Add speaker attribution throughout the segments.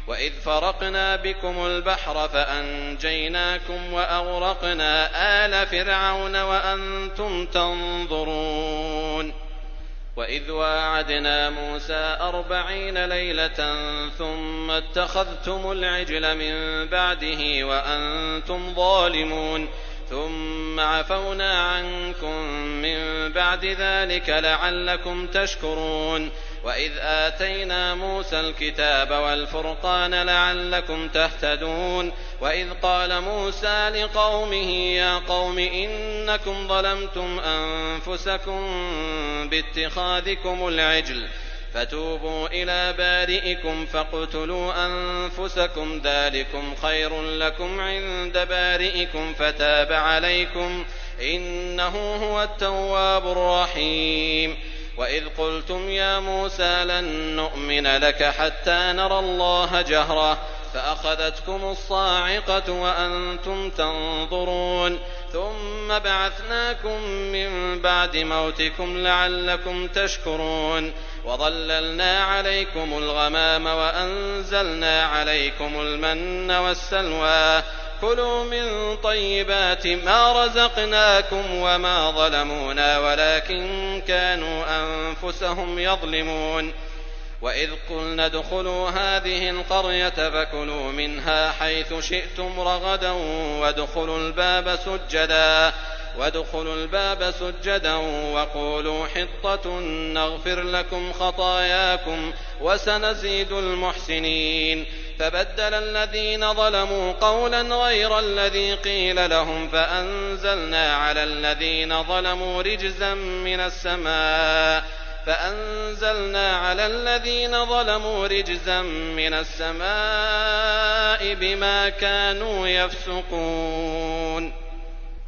Speaker 1: وإذ فرقنا بكم البحر فأنجيناكم وأغرقنا آل فرعون وأنتم تنظرون وإذ واعدنا موسى 40 ليلة ثم اتخذتم العجل من بعده وأنتم ظالمون ثم عفونا عنكم من بعد ذلك لعلكم تشكرون وإذ آتينا موسى الكتاب والفرقان لعلكم تهتدون وإذ قال موسى لقومه يا قوم إنكم ظلمتم أنفسكم باتخاذكم العجل فتوبوا إلى بارئكم فاقتلوا أنفسكم ذلكم خير لكم عند بارئكم فتاب عليكم إنه هو التواب الرحيم وإذ قلتم يا موسى لن نؤمن لك حتى نرى الله جهرة فأخذتكم الصاعقة وأنتم تنظرون ثم بعثناكم من بعد موتكم لعلكم تشكرون وظللنا عليكم الغمام وأنزلنا عليكم المن والسلوى كلوا من طيبات ما رزقناكم وما ظلمونا ولكن كانوا أنفسهم يظلمون وإذ قلنا ادخلوا هذه القرية فكلوا منها حيث شئتم رغدا وادخلوا الباب سجدا وقولوا حطة نغفر لكم خطاياكم وسنزيد المحسنين فبدل الذين ظلموا قولا غير الذي قيل لهم فأنزلنا على الذين ظلموا رجزا من السماء بما كانوا يفسقون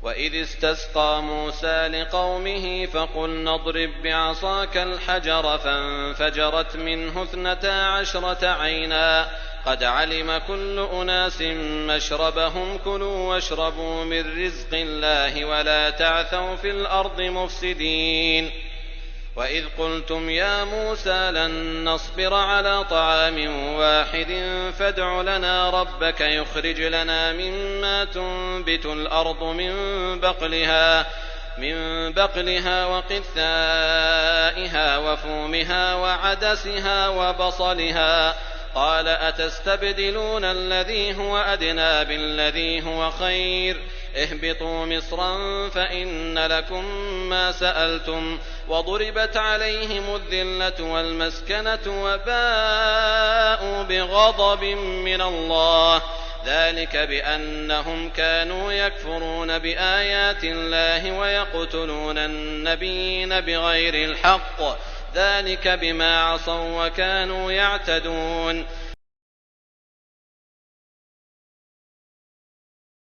Speaker 1: وإذ استسقى موسى لقومه فقلنا اضرب بعصاك الحجر فانفجرت منه 12 عينا قد علم كل أناس مشربهم كلوا واشربوا من رزق الله ولا تعثوا في الأرض مفسدين وإذ قلتم يا موسى لن نصبر على طعام واحد فادع لنا ربك يخرج لنا مما تنبت الأرض من بقلها وقثائها وفومها وعدسها وبصلها قال أتستبدلون الذي هو أدنى بالذي هو خير اهبطوا مصرا فإن لكم ما سألتم وضربت عليهم الذلة والمسكنة وباءوا بغضب من الله ذلك بأنهم كانوا يكفرون بآيات الله ويقتلون النبيين بغير الحق ذلك بما عصوا وكانوا يعتدون